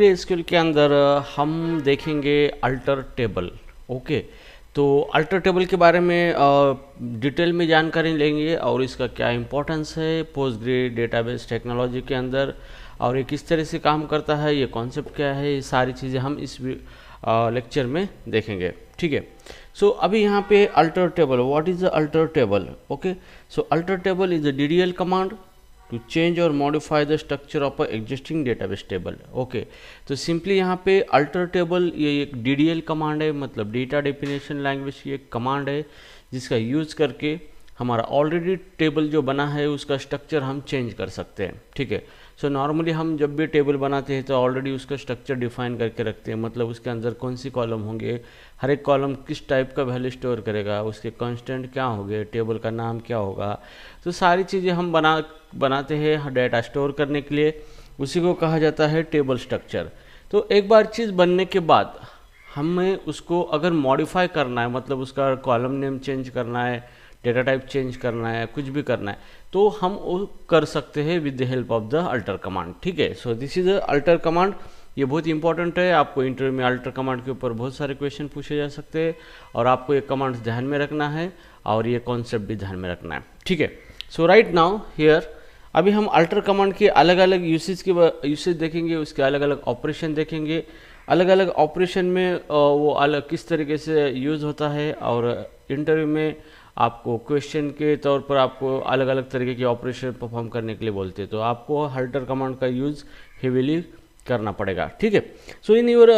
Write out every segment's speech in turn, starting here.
SQL के अंदर हम देखेंगे अल्टर टेबल। ओके, तो अल्टर टेबल के बारे में डिटेल में जानकारी लेंगे और इसका क्या इम्पोर्टेंस है पोस्टग्रे डेटाबेस टेक्नोलॉजी के अंदर, और ये किस तरह से काम करता है, ये कॉन्सेप्ट क्या है, ये सारी चीज़ें हम इस लेक्चर में देखेंगे। ठीक है, सो अभी यहाँ पे alter table, what is the alter table? Okay, so alter table is a DDL command to change or modify the structure of a existing database table. Okay, तो सिंपली यहाँ पे अल्टर टेबल ये एक DDL कमांड है, मतलब data definition language की एक command है जिसका यूज़ करके हमारा ऑलरेडी टेबल जो बना है उसका स्ट्रक्चर हम चेंज कर सकते हैं। ठीक है, सो नॉर्मली हम जब भी टेबल बनाते हैं तो ऑलरेडी उसका स्ट्रक्चर डिफाइन करके रखते हैं, मतलब उसके अंदर कौन सी कॉलम होंगे, हर एक कॉलम किस टाइप का वैल्यू स्टोर करेगा, उसके कंस्टेंट क्या होंगे, टेबल का नाम क्या होगा, तो सारी चीज़ें हम बनाते हैं डेटा स्टोर करने के लिए। उसी को कहा जाता है टेबल स्ट्रक्चर। तो एक बार चीज़ बनने के बाद हमें उसको अगर मॉडिफाई करना है, मतलब उसका कॉलम नेम चेंज करना है, डेटा टाइप चेंज करना है, कुछ भी करना है, तो हम वो कर सकते हैं with the help of the alter command. ठीक है, so this is a alter command. ये बहुत इंपॉर्टेंट है, आपको इंटरव्यू में अल्टर कमांड के ऊपर बहुत सारे क्वेश्चन पूछे जा सकते हैं और आपको ये कमांड्स ध्यान में रखना है और ये कॉन्सेप्ट भी ध्यान में रखना है। ठीक है, सो राइट नाउ हियर अभी हम अल्टर कमांड के अलग अलग यूसेज देखेंगे, उसके अलग अलग ऑपरेशन देखेंगे, अलग अलग ऑपरेशन में वो अलग किस तरीके से यूज़ होता है, और इंटरव्यू में आपको क्वेश्चन के तौर पर आपको अलग अलग तरीके के ऑपरेशन परफॉर्म करने के लिए बोलते हैं, तो आपको अल्टर कमांड का यूज़ हेविली करना पड़ेगा। ठीक है, so in your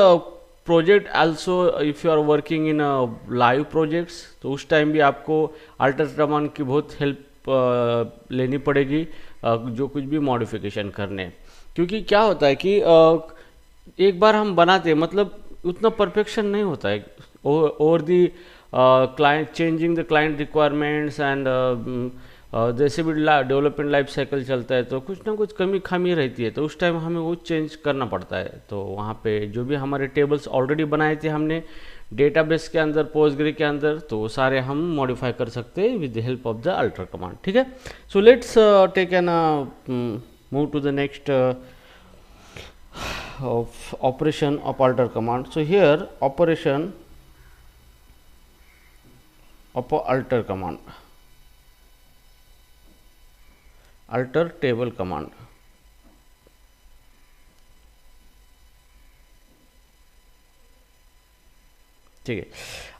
project also if you are working in live projects, तो उस टाइम भी आपको अल्टर कमांड की बहुत हेल्प लेनी पड़ेगी जो कुछ भी मॉडिफिकेशन करने, क्योंकि क्या होता है कि एक बार हम बनाते हैं, मतलब उतना परफेक्शन नहीं होता है over the client, changing the client requirements and जैसे भी डेवलपमेंट लाइफ साइकिल चलता है तो कुछ ना कुछ कमी खामी रहती है, तो उस टाइम हमें वो चेंज करना पड़ता है। तो वहाँ पे जो भी हमारे टेबल्स ऑलरेडी बनाए थे हमने डेटाबेस के अंदर, पोस्टग्रे के अंदर, तो वो सारे हम मॉडिफाई कर सकते हैं with the help of the alter command. ठीक है, so let's take an move to the next of operation of alter command. So here operation of alter command, alter table command. ठीक है,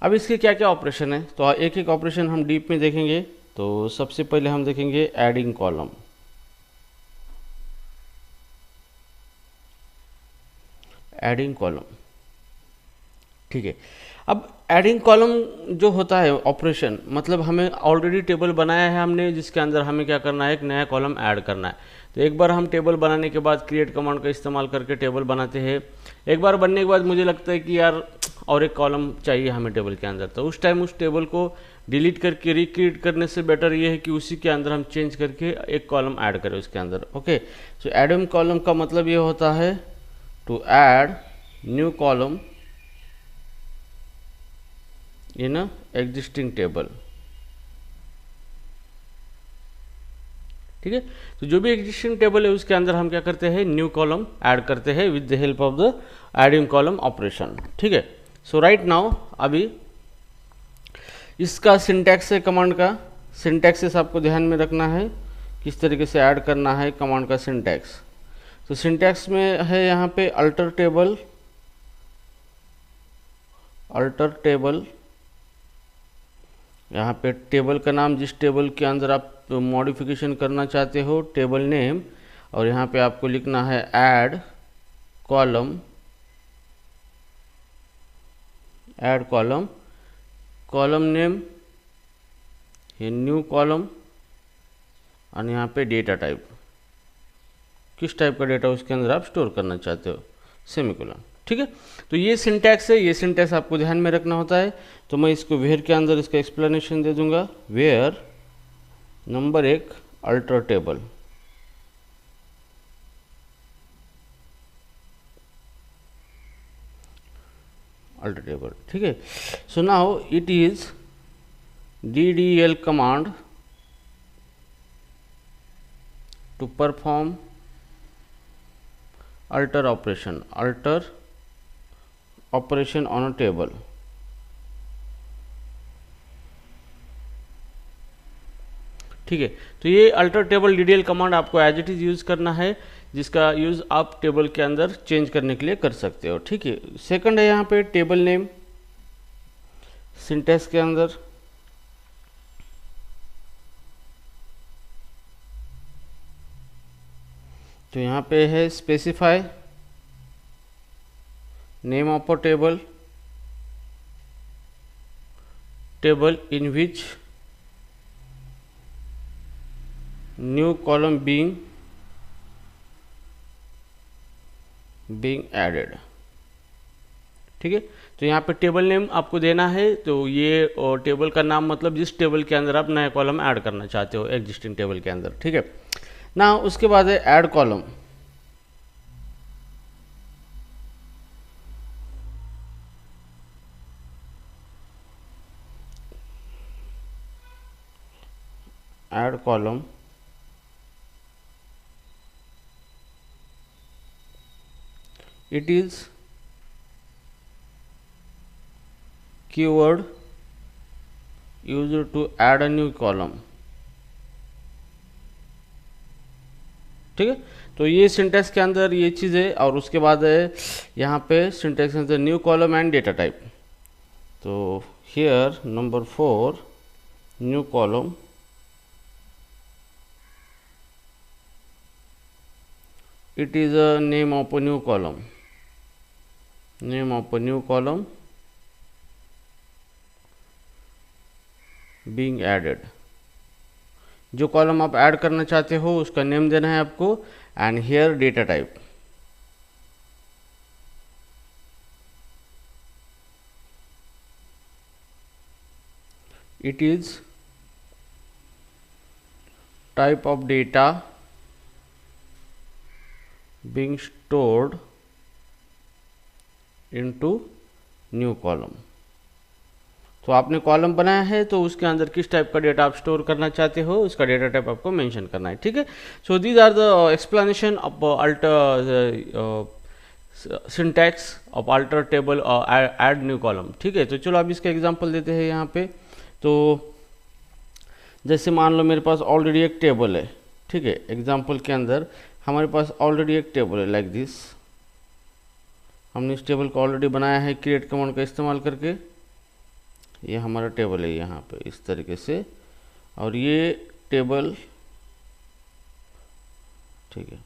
अब इसके क्या क्या ऑपरेशन है, तो एक एक ऑपरेशन हम डीप में देखेंगे। तो सबसे पहले हम देखेंगे एडिंग कॉलम। एडिंग कॉलम, ठीक है, अब एडिंग कॉलम जो होता है ऑपरेशन, मतलब हमें ऑलरेडी टेबल बनाया है हमने, जिसके अंदर हमें क्या करना है, एक नया कॉलम ऐड करना है। तो एक बार हम टेबल बनाने के बाद क्रिएट कमांड का इस्तेमाल करके टेबल बनाते हैं। एक बार बनने के बाद मुझे लगता है कि यार और एक कॉलम चाहिए हमें टेबल के अंदर, तो उस टाइम उस टेबल को डिलीट करके रिक्रिएट करने से बेटर ये है कि उसी के अंदर हम चेंज करके एक कॉलम ऐड करें उसके अंदर। ओके, सो एडिंग कॉलम का मतलब ये होता है to add new column in a existing table. ठीक है, तो जो भी एग्जिस्टिंग टेबल है उसके अंदर हम क्या करते हैं, न्यू कॉलम ऐड करते हैं with the help of the adding column operation. ठीक है, सो राइट नाउ अभी इसका सिंटैक्स है, कमांड का सिंटैक्सेस आपको ध्यान में रखना है, किस तरीके से ऐड करना है कमांड का सिंटैक्स। तो सिंटैक्स में है यहाँ पे अल्टर टेबल, अल्टर टेबल, यहाँ पे टेबल का नाम, जिस टेबल के अंदर आप मॉडिफिकेशन करना चाहते हो, टेबल नेम, और यहाँ पे आपको लिखना है add column, add column, column name, ये न्यू कॉलम, और यहाँ पे डेटा टाइप, किस टाइप का डेटा उसके अंदर आप स्टोर करना चाहते हो, सेमीकोलन। ठीक है, तो ये सिंटैक्स है, ये सिंटैक्स आपको ध्यान में रखना होता है। तो मैं इसको वेयर के अंदर इसका एक्सप्लेनेशन दे दूंगा। Where number 1 alter table, alter table. ठीक है, so now it is DDL command to perform alter operation on a table. ठीक है, तो ये अल्टर टेबल डीडीएल कमांड आपको एज इट इज़ यूज़ करना है, जिसका यूज़ आप टेबल के अंदर चेंज करने के लिए कर सकते हो। ठीक है, सेकंड है यहाँ पे टेबल नेम सिंटेक्स के अंदर। तो यहाँ पे है specify name of a table in which new column being added. ठीक है, तो यहाँ पे टेबल नेम आपको देना है, तो ये टेबल का नाम मतलब जिस टेबल के अंदर आप नया कॉलम ऐड करना चाहते हो एग्जिस्टिंग टेबल के अंदर। ठीक है ना, उसके बाद है add column. Add column it is keyword used to add a new column। ठीक है, तो ये सिंटेक्स के अंदर ये चीज़ है, और उसके बाद है यहाँ पे सिंटेक्स के अंदर new column and data type. तो here number 4 new column it is a name of a new column being added। जो कॉलम आप ऐड करना चाहते हो उसका नेम देना है आपको, and here data type. It is type of data being stored into new column. तो आपने कॉलम बनाया है, तो उसके अंदर किस टाइप का डेटा आप स्टोर करना चाहते हो उसका डेटा टाइप आपको मेंशन करना है। ठीक है, so these are the explanation of alter syntax of alter table add new column. ठीक है, तो चलो अब इसका एग्जांपल देते हैं यहाँ पे। तो जैसे मान लो मेरे पास ऑलरेडी एक टेबल है। ठीक है, एग्जांपल के अंदर हमारे पास ऑलरेडी एक टेबल है लाइक दिस। हमने इस टेबल को ऑलरेडी बनाया है क्रिएट कमांड का इस्तेमाल करके। ये हमारा टेबल है यहाँ पे इस तरीके से, और ये टेबल। ठीक है,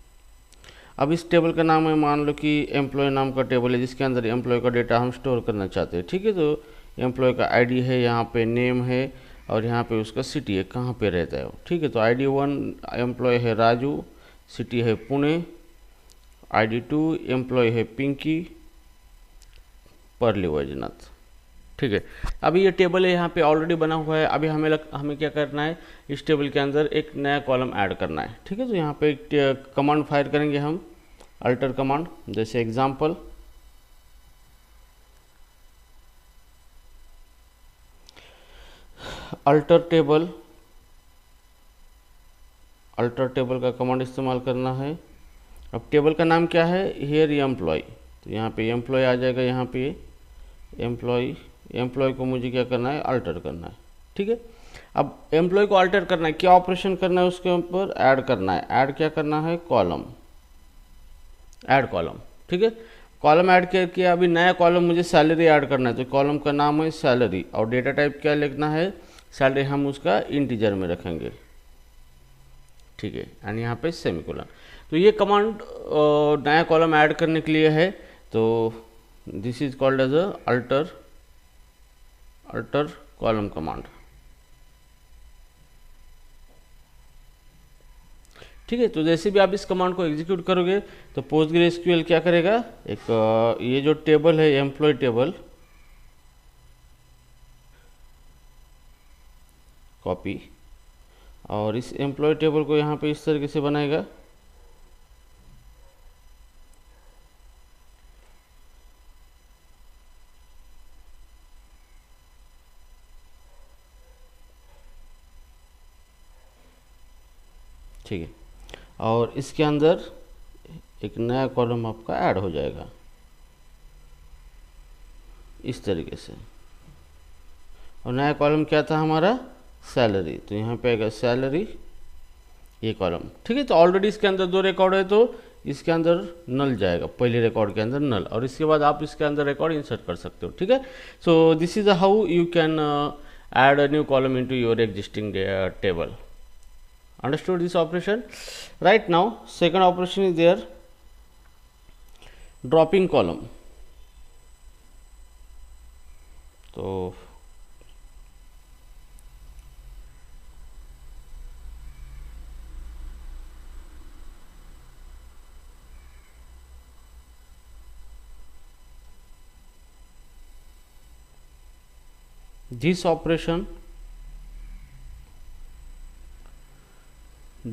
अब इस टेबल का नाम है, मान लो कि एम्प्लॉय नाम का टेबल है जिसके अंदर एम्प्लॉय का डेटा हम स्टोर करना चाहते हैं। ठीक है, तो एम्प्लॉय का आईडी है, यहाँ पे नेम है, और यहाँ पे उसका सिटी है, कहाँ पे रहता है वो। ठीक है, तो ID 1 एम्प्लॉय है राजू, सिटी है पुणे। ID 2 एम्प्लॉय है पिंकी, परली वैजनाथ। ठीक है, अभी ये टेबल है यहाँ पे ऑलरेडी बना हुआ है। अभी हमें क्या करना है, इस टेबल के अंदर एक नया कॉलम ऐड करना है। ठीक है, तो यहाँ पे एक कमांड फायर करेंगे हम, अल्टर कमांड। जैसे एग्जाम्पल अल्टर टेबल का कमांड इस्तेमाल करना है। अब टेबल का नाम क्या है, हियर एम्प्लॉय। तो यहाँ पे एम्प्लॉय आ जाएगा, यहाँ पे एम्प्लॉय को मुझे क्या करना है, अल्टर करना है। ठीक है, अब एम्प्लॉय को अल्टर करना है, क्या ऑपरेशन करना है उसके ऊपर, ऐड करना है। ऐड क्या करना है, कॉलम, ऐड कॉलम। ठीक है, कॉलम ऐड करके अभी नया कॉलम मुझे सैलरी ऐड करना है, तो कॉलम का नाम है सैलरी, और डेटा टाइप क्या लिखना है, सैलरी हम उसका इंटीजर में रखेंगे। ठीक है, एंड यहाँ पे सेमीकोलन। तो ये कमांड नया कॉलम ऐड करने के लिए है। तो this is called as a alter column command. ठीक है, तो जैसे भी आप इस कमांड को एग्जीक्यूट करोगे तो पोस्टग्रेसक्यूएल क्या करेगा, एक ये जो टेबल है एम्प्लॉय टेबल, कॉपी, और इस एम्प्लॉय टेबल को यहाँ पे इस तरीके से बनाएगा। ठीक है, और इसके अंदर एक नया कॉलम आपका ऐड हो जाएगा इस तरीके से। और नया कॉलम क्या था हमारा, सैलरी, तो यहाँ पे आएगा सैलरी ये कॉलम। ठीक है, तो ऑलरेडी इसके अंदर 2 रिकॉर्ड है तो इसके अंदर नल जाएगा, पहले रिकॉर्ड के अंदर नल, और इसके बाद आप इसके अंदर रिकॉर्ड इंसर्ट कर सकते हो। ठीक है, so this is how you can add a new column into your existing table. Understood this operation? Right now, second operation is there, dropping column. So this operation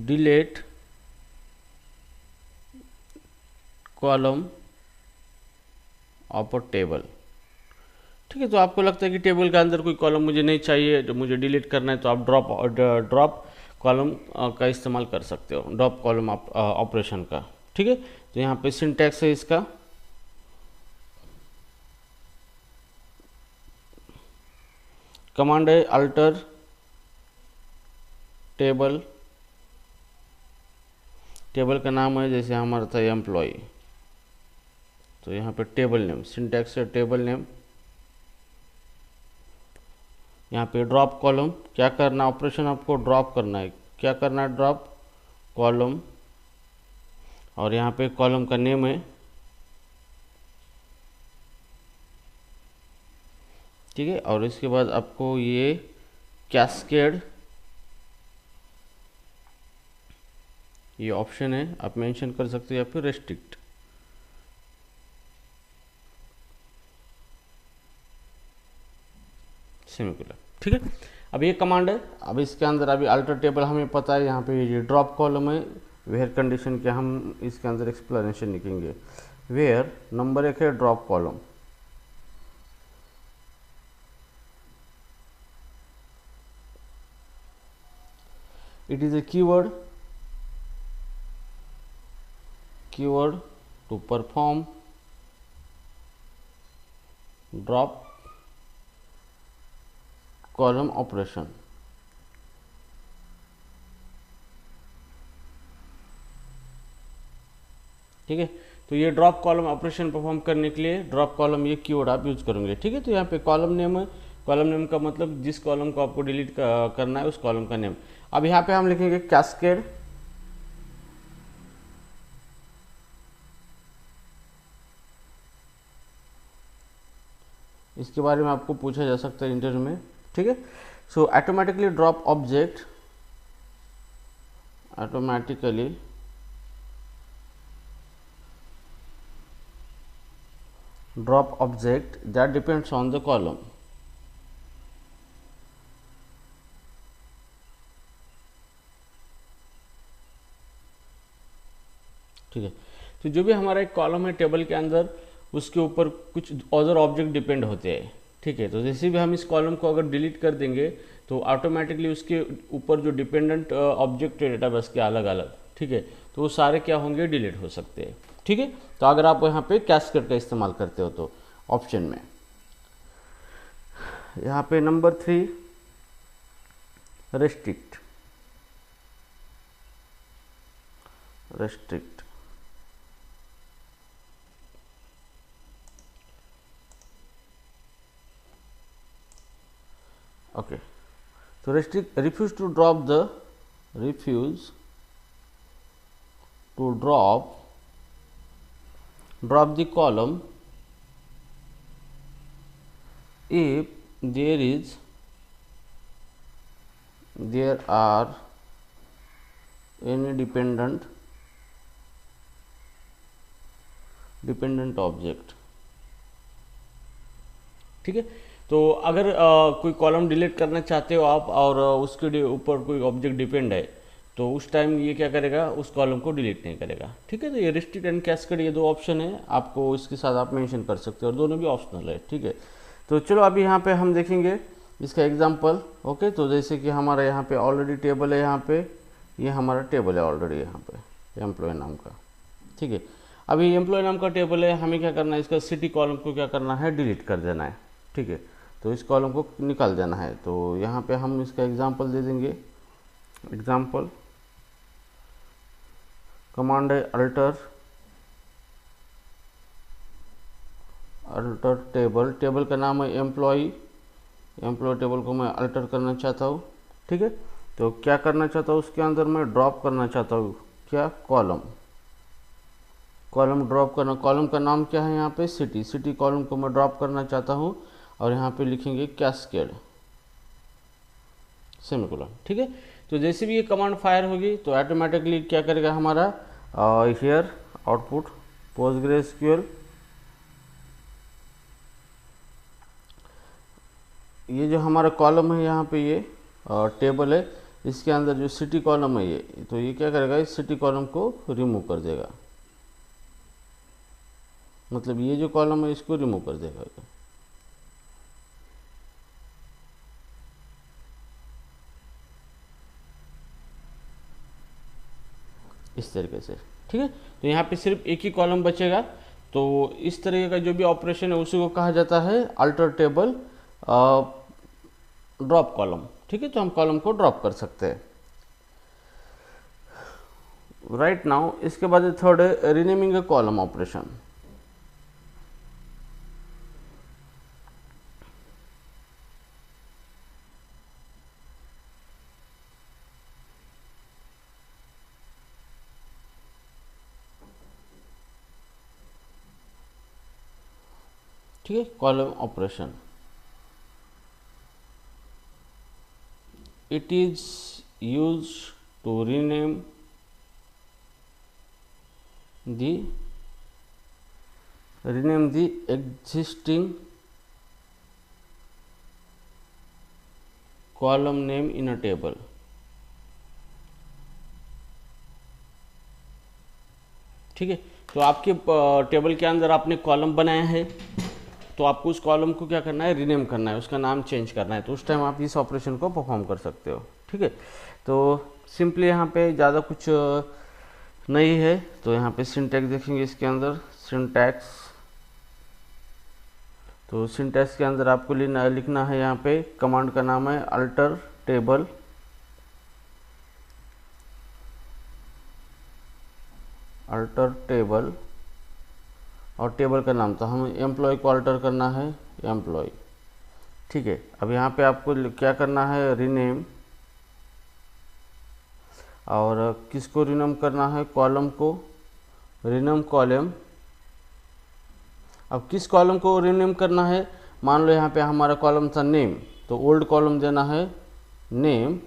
delete column of a table. ठीक है, तो आपको लगता है कि table के अंदर कोई कॉलम मुझे नहीं चाहिए, जो मुझे डिलीट करना है, तो आप ड्रॉप कॉलम का इस्तेमाल कर सकते हो, ड्रॉप कॉलम ऑपरेशन का। ठीक है, तो यहाँ पे सिंटैक्स है इसका, कमांड है अल्टर टेबल, टेबल का नाम है जैसे हमारा था एम्प्लॉय, तो यहाँ पे टेबल नेम, सिंटैक्स है टेबल नेम। यहाँ पे ड्रॉप कॉलम, क्या करना ऑपरेशन आपको ड्रॉप करना है, क्या करना है ड्रॉप कॉलम, और यहाँ पे कॉलम का नेम है। ठीक है, और इसके बाद आपको ये कैस्केड ये ऑप्शन है, आप मेंशन कर सकते हो, या फिर रेस्ट्रिक्ट। सेमीकोलन। ठीक है, अब ये कमांड है, अब इसके अंदर अभी अल्टर टेबल हमें पता है, यहाँ पे ये ड्रॉप कॉलम है, वेयर कंडीशन के हम इसके अंदर एक्सप्लेनेशन लिखेंगे। वेयर नंबर 1 है drop column, it is a keyword to perform drop column operation। ठीक है, तो ये ड्रॉप कॉलम ऑपरेशन परफॉर्म करने के लिए ड्रॉप कॉलम ये कीवर्ड आप यूज करेंगे। ठीक है, तो यहाँ पे कॉलम नेम है, कॉलम नेम का मतलब जिस कॉलम को आपको डिलीट करना है उस कॉलम का नेम। अब यहाँ पे हम लिखेंगे कैस्केड, इसके बारे में आपको पूछा जा सकता है इंटरव्यू में। ठीक है, so automatically drop object, automatically drop object that depends on the column. ठीक है, तो जो भी हमारा एक कॉलम है टेबल के अंदर, उसके ऊपर कुछ अदर ऑब्जेक्ट डिपेंड होते हैं। ठीक है, तो जैसे भी हम इस कॉलम को अगर डिलीट कर देंगे तो ऑटोमेटिकली उसके ऊपर जो डिपेंडेंट ऑब्जेक्ट है डेटाबेस के अलग अलग, ठीक है, तो वो सारे क्या होंगे, डिलीट हो सकते हैं। ठीक है, तो अगर आप यहाँ पे कैस्केड का इस्तेमाल करते हो तो ऑप्शन में यहाँ पे number 3 restrict, okay, so refuse to drop the column if there are any dependent object। ठीक है, तो अगर कोई कॉलम डिलीट करना चाहते हो आप और उसके ऊपर कोई ऑब्जेक्ट डिपेंड है, तो उस टाइम ये क्या करेगा, उस कॉलम को डिलीट नहीं करेगा। ठीक है, तो ये रिस्ट्रिक्ट एंड कैस्केड ये 2 ऑप्शन है, आपको इसके साथ आप मेंशन कर सकते हो, और दोनों भी ऑप्शनल है। ठीक है, तो चलो अभी यहाँ पे हम देखेंगे इसका एग्जाम्पल। ओके, तो जैसे कि हमारा यहाँ पे ऑलरेडी टेबल है, यहाँ पे ये हमारा टेबल है ऑलरेडी यहाँ पे एम्प्लॉय नाम का। ठीक है, अभी एम्प्लॉय नाम का टेबल है, हमें क्या करना है, इसका सिटी कॉलम को क्या करना है, डिलीट कर देना है। ठीक है, तो इस कॉलम को निकाल देना है। तो यहाँ पे हम इसका एग्जांपल दे देंगे। एग्जांपल कमांड है अल्टर टेबल, टेबल का नाम है एम्प्लॉय टेबल को मैं अल्टर करना चाहता हूँ। ठीक है, तो क्या करना चाहता हूँ, उसके अंदर मैं ड्रॉप करना चाहता हूँ क्या, कॉलम ड्रॉप करना। कॉलम का नाम क्या है यहाँ पे, सिटी कॉलम को मैं ड्रॉप करना चाहता हूँ और यहाँ पे लिखेंगे कैस्केड सेमीकोलन। ठीक है, तो जैसे भी ये कमांड फायर होगी तो ऑटोमेटिकली क्या करेगा हमारा, हियर आउटपुट पोस्टग्रेसक्यूएल, ये जो हमारा कॉलम है यहाँ पे ये टेबल है, इसके अंदर जो सिटी कॉलम है ये, तो ये क्या करेगा, इस सिटी कॉलम को रिमूव कर देगा। मतलब ये जो कॉलम है इसको रिमूव कर देगा इस तरीके से। ठीक है, तो यहाँ पे सिर्फ एक ही कॉलम बचेगा। तो इस तरीके का जो भी ऑपरेशन है उसी को कहा जाता है अल्टर टेबल ड्रॉप कॉलम। ठीक है, तो हम कॉलम को ड्रॉप कर सकते हैं राइट नाउ। इसके बाद थर्ड है रीनेमिंग ए कॉलम ऑपरेशन। ठीक है, column operation, it is used to rename the existing column name in a table। ठीक है, तो आपके टेबल के अंदर आपने कॉलम बनाया है, तो आपको उस कॉलम को क्या करना है, रीनेम करना है, उसका नाम चेंज करना है। तो उस टाइम आप इस ऑपरेशन को परफॉर्म कर सकते हो। ठीक है, तो सिंपली यहाँ पे ज़्यादा कुछ नहीं है। तो यहाँ पे सिंटैक्स देखेंगे, इसके अंदर सिंटैक्स, तो सिंटैक्स के अंदर आपको लिखना है, यहाँ पे कमांड का नाम है अल्टर टेबल और टेबल का नाम था, हमें एम्प्लॉय को अल्टर करना है एम्प्लॉय। ठीक है, अब यहाँ पे आपको क्या करना है, रीनेम, और किसको रीनेम करना है, कॉलम को, रीनेम कॉलम। अब किस कॉलम को रीनेम करना है, मान लो यहाँ पे हमारा कॉलम था नेम, तो ओल्ड कॉलम देना है नेम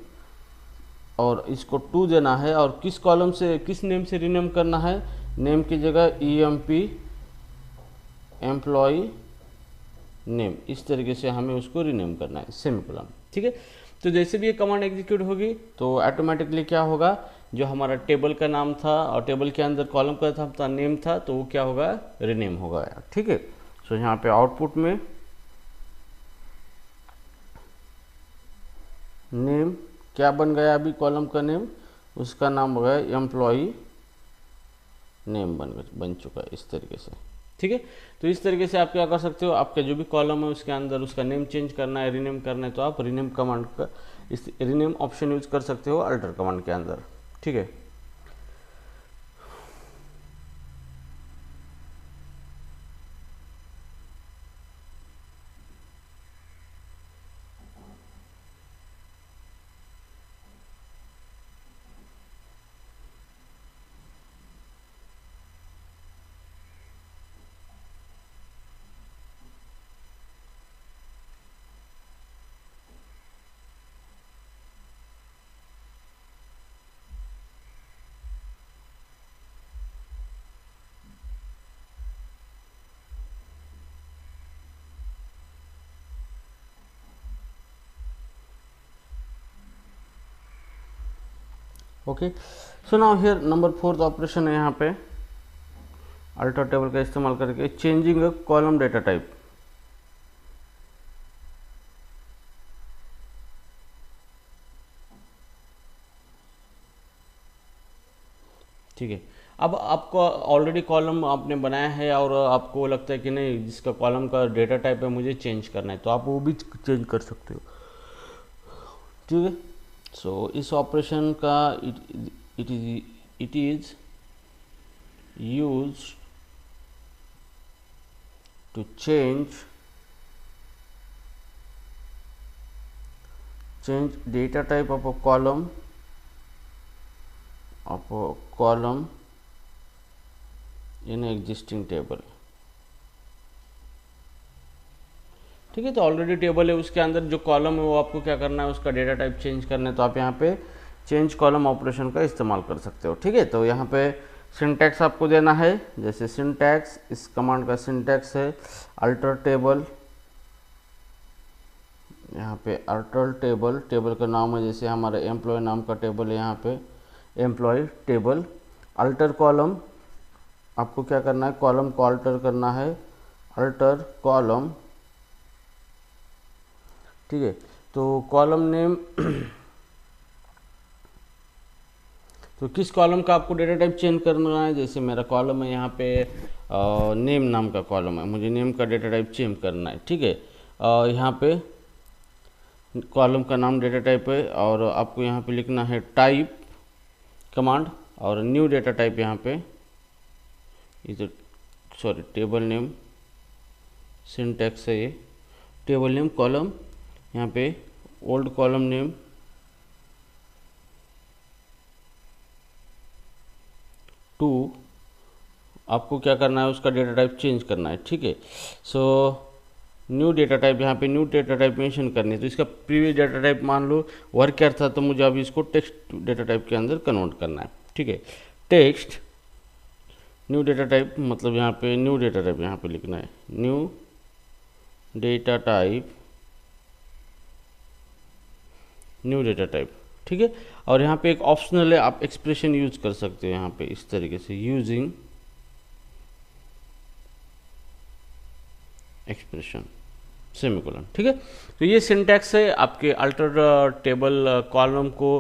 और इसको 2 देना है। और किस कॉलम से, किस नेम से रीनेम करना है, नेम की जगह EMP एम्प्लॉय नेम, इस तरीके से हमें उसको रीनेम करना है सेमीकोलन। ठीक है, तो जैसे भी ये कमांड एग्जीक्यूट होगी तो ऑटोमेटिकली क्या होगा, जो हमारा टेबल का नाम था और टेबल के अंदर कॉलम का था नेम था, तो वो क्या होगा, रीनेम होगा। ठीक है, सो यहाँ पे आउटपुट में नेम क्या बन गया, अभी कॉलम का नेम, उसका नाम हो गया एम्प्लॉय नेम बन चुका है इस तरीके से। ठीक है, तो इस तरीके से आप क्या कर सकते हो, आपका जो भी कॉलम है उसके अंदर उसका नेम चेंज करना है, रीनेम करना है, तो आप रीनेम कमांड का, इस रीनेम ऑप्शन यूज कर सकते हो अल्टर कमांड के अंदर। ठीक है, okay, so now here number 4th operation है यहाँ पे अल्टर टेबल का इस्तेमाल करके changing a column data type. ठीक है, अब आपको ऑलरेडी कॉलम आपने बनाया है और आपको लगता है कि नहीं जिसका कॉलम का डेटा टाइप है मुझे चेंज करना है, तो आप वो भी चेंज कर सकते हो, ठीक है। सो इस ऑपरेशन का it is use to change data type of a column in existing table, ठीक है। तो ऑलरेडी टेबल है, उसके अंदर जो कॉलम है वो आपको क्या करना है, उसका डेटा टाइप चेंज करना है, तो आप यहाँ पे चेंज कॉलम ऑपरेशन का इस्तेमाल कर सकते हो, ठीक है। तो यहाँ पे सिंटैक्स आपको देना है, जैसे सिंटैक्स, इस कमांड का सिंटैक्स है अल्टर टेबल। यहाँ पे अल्टर टेबल, टेबल का नाम है जैसे हमारा एम्प्लॉय नाम का टेबल है, यहाँ पे एम्प्लॉय टेबल। अल्टर कॉलम, आपको क्या करना है, कॉलम को अल्टर करना है, अल्टर कॉलम, ठीक है। तो कॉलम नेम तो किस कॉलम का आपको डेटा टाइप चेंज करना है, जैसे मेरा कॉलम है यहाँ पे नेम नाम का कॉलम है, मुझे नेम का डेटा टाइप चेंज करना है, ठीक है। यहाँ पे कॉलम का नाम डेटा टाइप है और आपको यहाँ पे लिखना है टाइप कमांड और न्यू डेटा टाइप, यहाँ पे इधर सॉरी टेबल नेम सिंटैक्स है, ये टेबल नेम कॉलम, यहाँ पे ओल्ड कॉलम नेम टू, आपको क्या करना है, उसका डेटा टाइप चेंज करना है, ठीक है। सो न्यू डेटा टाइप, यहाँ पे न्यू डेटा टाइप मेंशन करनी है, तो इसका प्रीवियस डेटा टाइप मान लो वर्कर था, तो मुझे अभी इसको टेक्स्ट डेटा टाइप के अंदर कन्वर्ट करना है, ठीक है। टेक्स्ट न्यू डेटा टाइप, मतलब यहाँ पे न्यू डेटा टाइप यहाँ पे लिखना है, new data type, new data type, ठीक है। और यहाँ पे एक ऑप्शनल है, आप एक्सप्रेशन यूज कर सकते हो यहाँ पे इस तरीके से, यूजिंग एक्सप्रेशन सेमीकोलन, ठीक है। तो ये सिंटैक्स है आपके अल्टर टेबल कॉलम को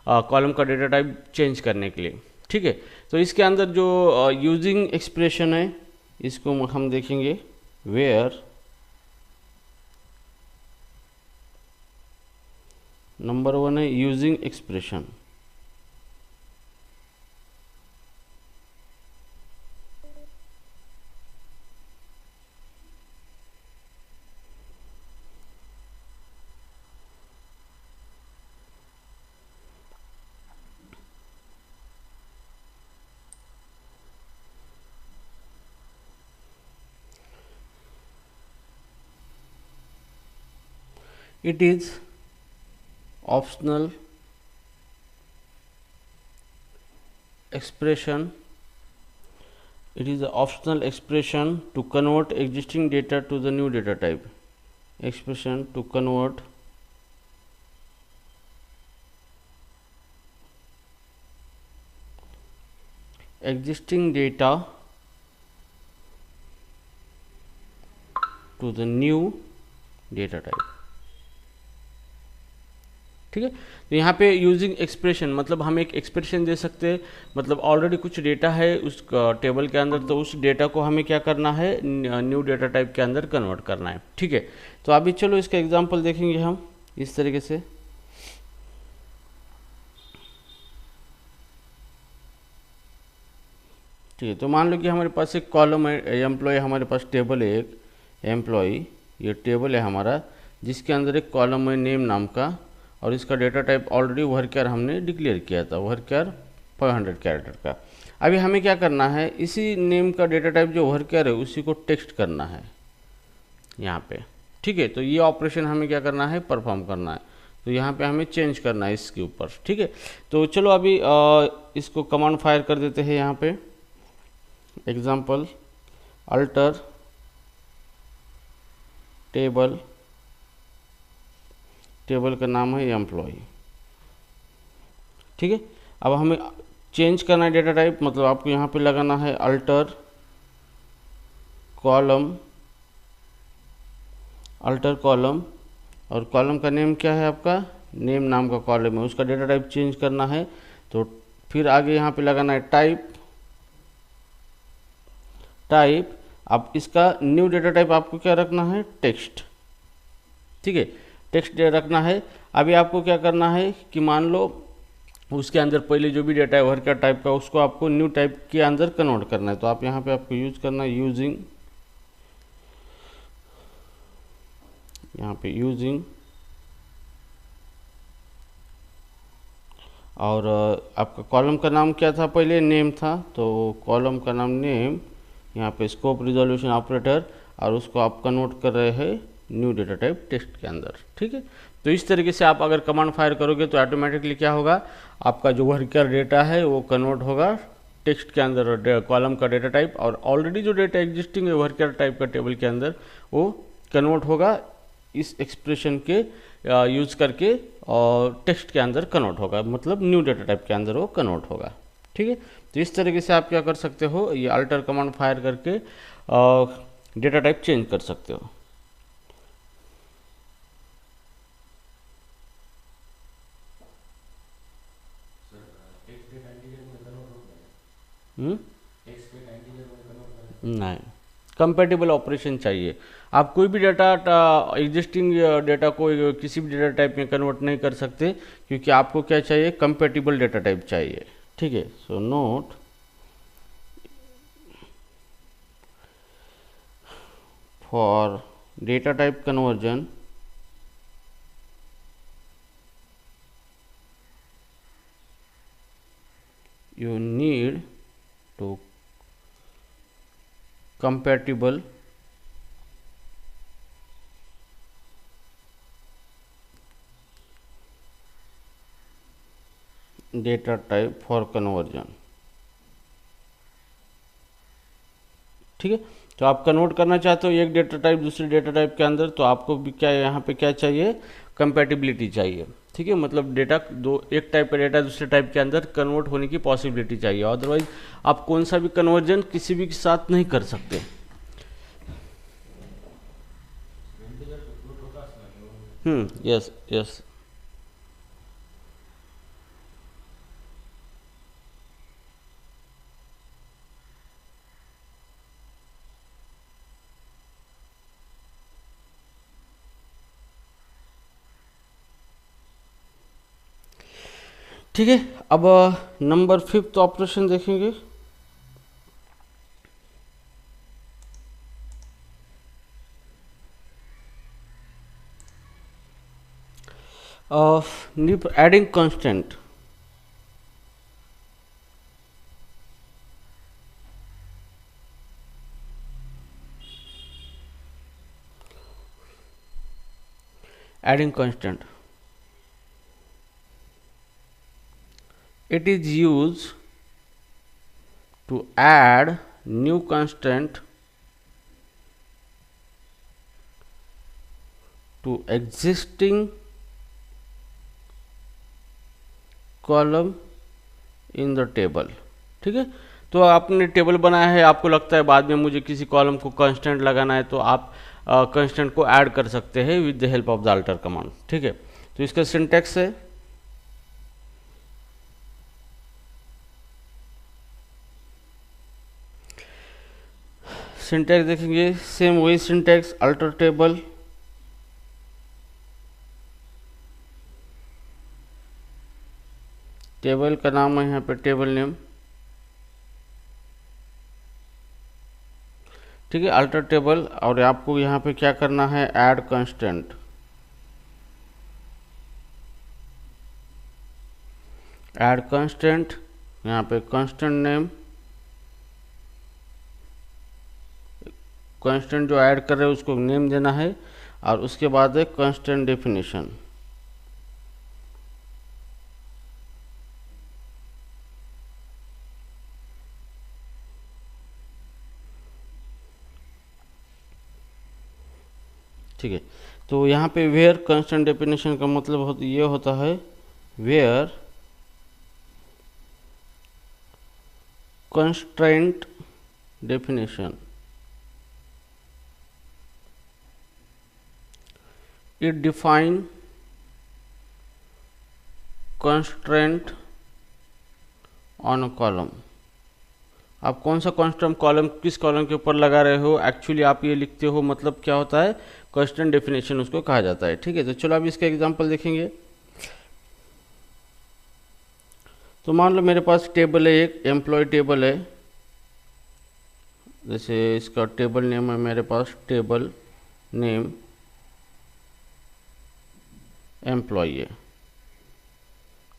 कॉलम का डेटा टाइप चेंज करने के लिए, ठीक है। तो इसके अंदर जो यूजिंग एक्सप्रेशन है इसको हम देखेंगे, वेयर नंबर 1 है using expression, it is optional expression, it is an optional expression to convert existing data to the new data type, expression to convert existing data to the new data type, ठीक है। तो यहाँ पे using expression मतलब हम एक expression दे सकते हैं, मतलब ऑलरेडी कुछ डेटा है उस टेबल के अंदर, तो उस डेटा को हमें क्या करना है, न्यू डेटा टाइप के अंदर कन्वर्ट करना है, ठीक है। तो अभी चलो इसका एग्जांपल देखेंगे हम इस तरीके से, ठीक है। तो मान लो कि हमारे पास एक कॉलम है एम्प्लॉय, हमारे पास टेबल है एक एम्प्लॉय, ये टेबल है हमारा जिसके अंदर एक कॉलम है नेम नाम का, और इसका डेटा टाइप ऑलरेडी वर्कर हमने डिक्लेयर किया था, वर्कर 500 कैरेक्टर का। अभी हमें क्या करना है, इसी नेम का डेटा टाइप जो वर्कर है उसी को टेक्स्ट करना है यहाँ पे, ठीक है। तो ये ऑपरेशन हमें क्या करना है, परफॉर्म करना है, तो यहाँ पे हमें चेंज करना है इसके ऊपर, ठीक है। तो चलो अभी इसको कमांड फायर कर देते हैं, यहाँ पे एग्जाम्पल अल्टर टेबल, टेबल का नाम है एम्प्लॉय, ठीक है। अब हमें चेंज करना है डेटा टाइप, मतलब आपको यहाँ पे लगाना है अल्टर कॉलम, अल्टर कॉलम, और कॉलम का नेम क्या है आपका, नेम नाम का कॉलम है, उसका डेटा टाइप चेंज करना है, तो फिर आगे यहाँ पे लगाना है टाइप, टाइप, अब इसका न्यू डेटा टाइप आपको क्या रखना है, टेक्स्ट। ठीक है, टेक्स्ट रखना है। अभी आपको क्या करना है कि मान लो उसके अंदर पहले जो भी डेटा है वर्कर टाइप का, उसको आपको न्यू टाइप के अंदर कन्वर्ट करना है। तो आप यहाँ पे आपको यूज करना है यूजिंग, यहाँ पे यूजिंग, और आपका कॉलम का नाम क्या था, पहले नेम था, तो कॉलम का नाम नेम, यहाँ पे स्कोप रिजोल्यूशन ऑपरेटर, और उसको आप कन्वर्ट कर रहे हैं न्यू डेटा टाइप टेक्स्ट के अंदर। ठीक है, तो इस तरीके से आप अगर कमांड फायर करोगे तो ऑटोमेटिकली क्या होगा, आपका जो वर्कर डेटा है वो कन्वर्ट होगा टेक्स्ट के अंदर, कॉलम का डेटा टाइप, और ऑलरेडी जो डेटा एग्जिस्टिंग है वर्कर टाइप का टेबल के अंदर वो कन्वर्ट होगा इस एक्सप्रेशन के यूज करके, और टेक्स्ट के अंदर कन्वर्ट होगा, मतलब न्यू डेटा टाइप के अंदर वो कन्वर्ट होगा। ठीक है, तो इस तरीके से आप क्या कर सकते हो, ये अल्टर कमांड फायर करके डेटा टाइप चेंज कर सकते हो। नहीं, कंपेटिबल ऑपरेशन चाहिए। आप कोई भी डेटा एग्जिस्टिंग डेटा को किसी भी डेटा टाइप में कन्वर्ट नहीं कर सकते, क्योंकि आपको क्या चाहिए, कंपेटिबल डेटा टाइप चाहिए। ठीक है, so note for data type conversion you need to compatible data type for conversion. ठीक है, तो आप कन्वर्ट करना चाहते हो एक डेटा टाइप दूसरे डेटा टाइप के अंदर, तो आपको भी क्या यहाँ पे क्या चाहिए, कंपैटिबिलिटी चाहिए। ठीक है, मतलब डेटा दो, एक टाइप का डेटा दूसरे टाइप के अंदर कन्वर्ट होने की पॉसिबिलिटी चाहिए, अदरवाइज आप कौन सा भी कन्वर्जन किसी भी के साथ नहीं कर सकते। Yes yes. ठीक है, अब नंबर 5th ऑपरेशन देखेंगे। Adding constant. adding constant, it is used to add new constant to existing column in the table। ठीक है, तो आपने टेबल बनाया है, आपको लगता है बाद में मुझे किसी कॉलम को कांस्टेंट लगाना है, तो आप कांस्टेंट को ऐड कर सकते हैं with the help of the alter command. ठीक है, तो इसका सिंटैक्स है, सिंटैक्स देखेंगे सेम वही सिंटैक्स, अल्टर टेबल, टेबल का नाम है यहाँ पे टेबल नेम। ठीक है, अल्टर टेबल, और आपको यहाँ पे क्या करना है, ऐड कांस्टेंट। ऐड कांस्टेंट, यहाँ पे कांस्टेंट नेम, कांस्टेंट जो ऐड कर रहे हैं उसको नेम देना है, और उसके बाद है कांस्टेंट डेफिनेशन। ठीक है, तो यहाँ पे वेयर कांस्टेंट डेफिनेशन का मतलब ये होता है where constraint definition, it define constraint on a column, आप कौन सा कांस्टेंट कॉलम किस कॉलम के ऊपर लगा रहे हो, एक्चुअली आप ये लिखते हो, मतलब क्या होता है, कांस्टेंट डेफिनेशन उसको कहा जाता है। ठीक है, तो चलो अभी इसका एग्जांपल देखेंगे। तो मान लो मेरे पास टेबल है, एक एम्प्लॉय टेबल है, जैसे इसका टेबल नेम है मेरे पास, टेबल नेम एम्प्लॉय है।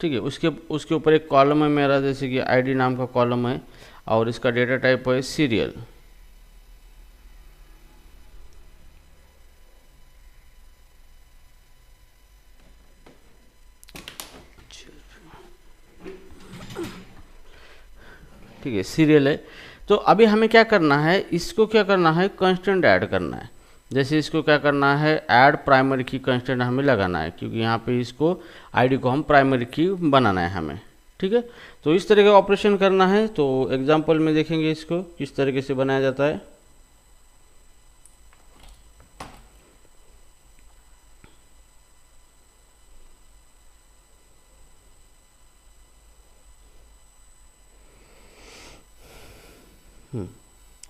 ठीक है, उसके उसके ऊपर एक कॉलम है मेरा, जैसे कि आईडी नाम का कॉलम है, और इसका डेटा टाइप है सीरियल। ठीक है, सीरियल है। तो अभी हमें क्या करना है, इसको क्या करना है, कांस्टेंट ऐड करना है। जैसे इसको क्या करना है, ऐड प्राइमरी की कांस्टेंट हमें लगाना है, क्योंकि यहाँ पे इसको आईडी को हम प्राइमरी की बनाना है हमें। ठीक है, तो इस तरह का ऑपरेशन करना है। तो एग्जांपल में देखेंगे इसको किस तरीके से बनाया जाता है।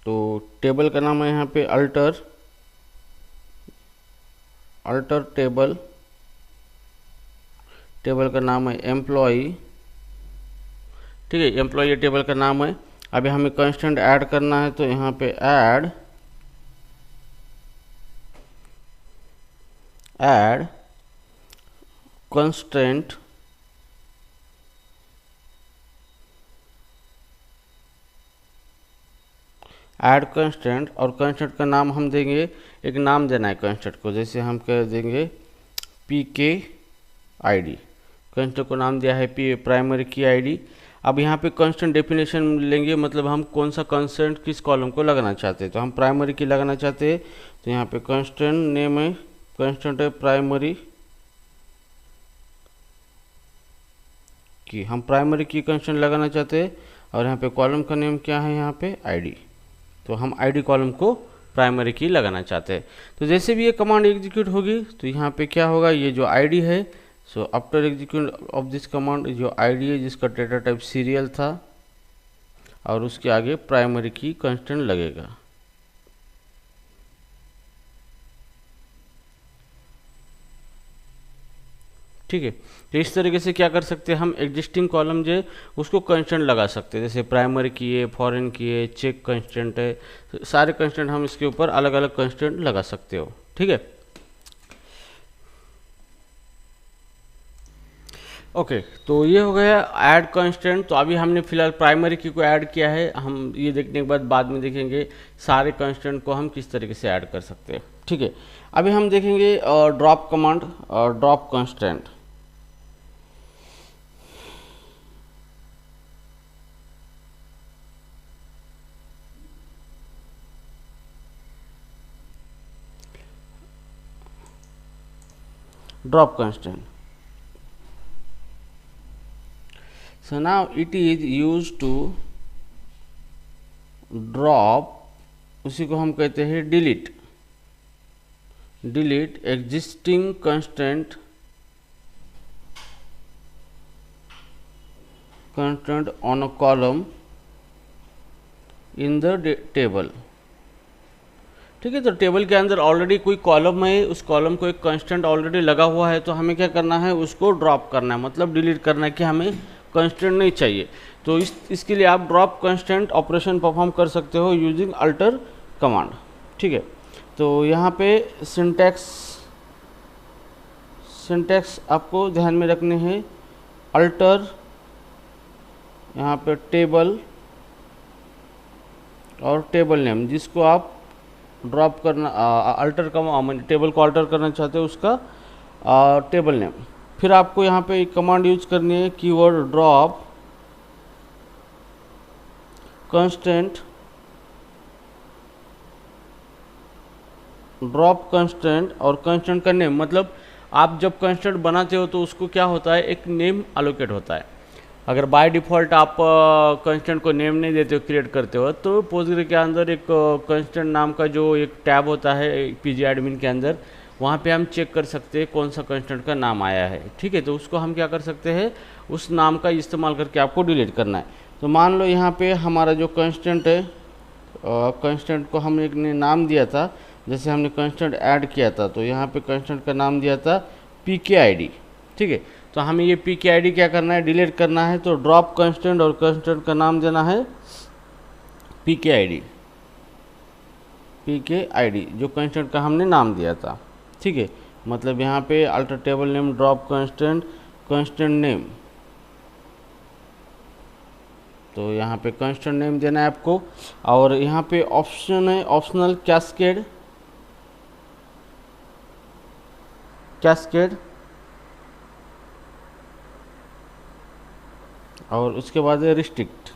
तो टेबल का नाम है यहाँ पे अल्टर टेबल, टेबल का नाम है एम्प्लॉई। ठीक है, एम्प्लॉई टेबल का नाम है। अभी हमें कांस्टेंट ऐड करना है, तो यहाँ पे ऐड कांस्टेंट ऐड कांस्टेंट, और कांस्टेंट का नाम हम देंगे, एक नाम देना है कांस्टेंट को, जैसे हम कह देंगे पी के आईडी। कांस्टेंट को नाम दिया है पी प्राइमरी की आईडी। अब यहाँ पे कांस्टेंट डेफिनेशन लेंगे, मतलब हम कौन सा कांस्टेंट किस कॉलम को लगाना चाहते हैं। तो हम प्राइमरी की लगाना चाहते हैं, तो यहाँ पे कांस्टेंट नेम है, कांस्टेंट है प्राइमरी की, हम प्राइमरी की कांस्टेंट लगाना चाहते हैं। और यहाँ पे कॉलम का नेम क्या है, यहाँ पे आईडी, तो हम आईडी कॉलम को प्राइमरी की लगाना चाहते हैं। तो जैसे भी ये कमांड एग्जीक्यूट होगी, तो यहाँ पे क्या होगा, ये जो आईडी है, so after execute of this command, जो आईडी है जिसका डेटा टाइप सीरियल था, और उसके आगे प्राइमरी की कांस्टेंट लगेगा। ठीक है, तो इस तरीके से क्या कर सकते हैं हम, एग्जिस्टिंग कॉलम जो है उसको कांस्टेंट लगा सकते हैं, जैसे प्राइमरी की है, फॉरेन की है, चेक कांस्टेंट है, तो सारे कांस्टेंट हम इसके ऊपर अलग अलग कांस्टेंट लगा सकते हो। ठीक है, ओके, तो ये हो गया ऐड कांस्टेंट। तो अभी हमने फिलहाल प्राइमरी की को ऐड किया है, हम ये देखने के बाद में देखेंगे सारे कांस्टेंट को हम किस तरीके से ऐड कर सकते हैं। ठीक है, अभी हम देखेंगे ड्रॉप कमांड और drop constant. Drop constant, so now it is used to drop, उसी को हम कहते हैं delete existing constant on a column in the table. ठीक है, तो टेबल के अंदर ऑलरेडी कोई कॉलम है, उस कॉलम को एक कांस्टेंट ऑलरेडी लगा हुआ है, तो हमें क्या करना है, उसको ड्रॉप करना है, मतलब डिलीट करना है कि हमें कांस्टेंट नहीं चाहिए। तो इसके लिए आप ड्रॉप कांस्टेंट ऑपरेशन परफॉर्म कर सकते हो यूजिंग अल्टर कमांड। ठीक है, तो यहाँ पे सिंटैक्स आपको ध्यान में रखने हैं। अल्टर, यहाँ पे टेबल और टेबल नेम, जिसको आप ड्रॉप करना अल्टर का टेबल को अल्टर करना चाहते हो, उसका टेबल नेम। फिर आपको यहाँ पे एक कमांड यूज करनी है, कीवर्ड ड्रॉप कांस्टेंट और कांस्टेंट का नेम, मतलब आप जब कांस्टेंट बनाते हो तो उसको क्या होता है, एक नेम अलोकेट होता है। अगर बाय डिफ़ॉल्ट आप कांस्टेंट को नेम नहीं देते हो, क्रिएट करते हो, तो पोस्टग्रे के अंदर एक कांस्टेंट नाम का जो एक टैब होता है पीजी एडमिन के अंदर, वहाँ पे हम चेक कर सकते हैं कौन सा कांस्टेंट का नाम आया है। ठीक है, तो उसको हम क्या कर सकते हैं, उस नाम का इस्तेमाल करके आपको डिलीट करना है। तो मान लो यहाँ पे हमारा जो कंस्टेंट है, कंस्टेंट को हमने एक ने नाम दिया था, जैसे हमने कंस्टेंट ऐड किया था तो यहाँ पे कंस्टेंट का नाम दिया था pkid। ठीक है, तो हमें ये pkid क्या करना है, डिलीट करना है। तो ड्रॉप कंस्टेंट और कंस्टेंट का नाम देना है pkid, pkid जो कंस्टेंट का हमने नाम दिया था। ठीक है, मतलब यहाँ पे alter table name drop constant constant name, तो यहाँ पे कंस्टेंट नेम देना है आपको। और यहाँ पे ऑप्शन है ऑप्शनल कैस्केड, कैस्केड, और उसके बाद है रिस्ट्रिक्ट।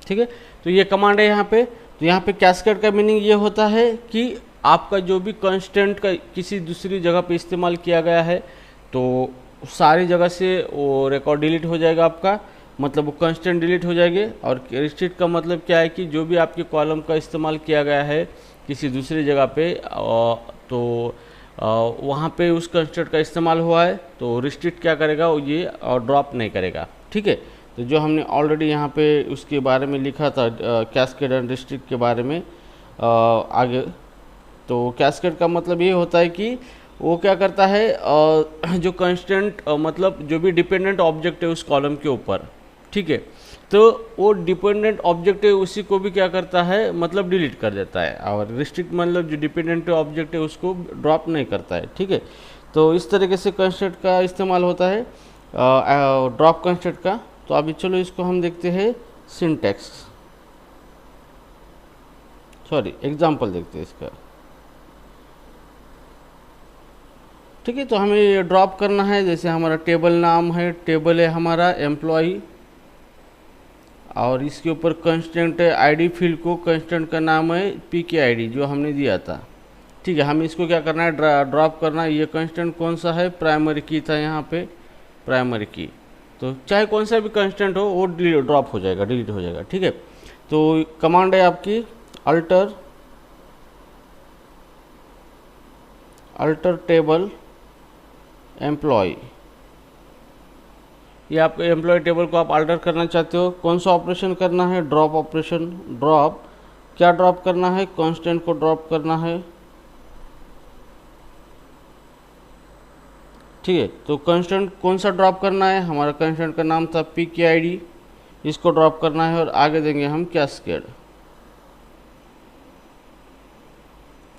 ठीक है, तो ये कमांड है यहाँ पे। तो यहाँ पे कैस्केड का मीनिंग ये होता है कि आपका जो भी कंस्टेंट का किसी दूसरी जगह पे इस्तेमाल किया गया है तो सारी जगह से वो रिकॉर्ड डिलीट हो जाएगा आपका, मतलब वो कंस्टेंट डिलीट हो जाएंगे। और रिस्ट्रिक्ट का मतलब क्या है कि जो भी आपके कॉलम का इस्तेमाल किया गया है किसी दूसरी जगह पे तो वहाँ पे उस कंस्टेंट का इस्तेमाल हुआ है तो रिस्ट्रिक्ट क्या करेगा, वो ये ड्रॉप नहीं करेगा। ठीक है, तो जो हमने ऑलरेडी यहाँ पे उसके बारे में लिखा था कैस्केड एंड रिस्ट्रिक्ट के बारे में आगे। तो कैस्केड का मतलब ये होता है कि वो क्या करता है, जो कंस्टेंट मतलब जो भी डिपेंडेंट ऑब्जेक्ट है उस कॉलम के ऊपर, ठीक है, तो वो डिपेंडेंट ऑब्जेक्ट है उसी को भी क्या करता है, मतलब डिलीट कर देता है। और रिस्ट्रिक्ट मतलब जो डिपेंडेंट ऑब्जेक्ट है उसको ड्रॉप नहीं करता है। ठीक है, तो इस तरीके से कंस्टेंट का इस्तेमाल होता है ड्रॉप कंस्टेंट का। तो अभी चलो इसको हम देखते हैं सिंटैक्स, सॉरी एग्जाम्पल देखते हैं इसका। ठीक है, तो हमें ये ड्रॉप करना है, जैसे हमारा टेबल नाम है, टेबल है हमारा एम्प्लॉई, और इसके ऊपर कंस्टेंट है आईडी फील्ड को कंस्टेंट का नाम है pkid जो हमने दिया था। ठीक है, हमें इसको क्या करना है, ड्रॉप करना है। ये कंस्टेंट कौन सा है, प्राइमरी की था यहाँ पे, प्राइमरी की। तो चाहे कौन सा भी कंस्टेंट हो वो ड्रॉप हो जाएगा, डिलीट हो जाएगा। ठीक है, तो कमांड है आपकी अल्टर टेबल एम्प्लॉय। ये आपके एम्प्लॉय टेबल को आप अल्टर करना चाहते हो, कौन सा ऑपरेशन करना है, ड्रॉप ऑपरेशन। ड्रॉप क्या ड्रॉप करना है, कांस्टेंट को ड्रॉप करना है। ठीक है, तो कांस्टेंट कौन सा ड्रॉप करना है, हमारा कांस्टेंट का नाम था pkid, इसको ड्रॉप करना है। और आगे देंगे हम कैस्केड।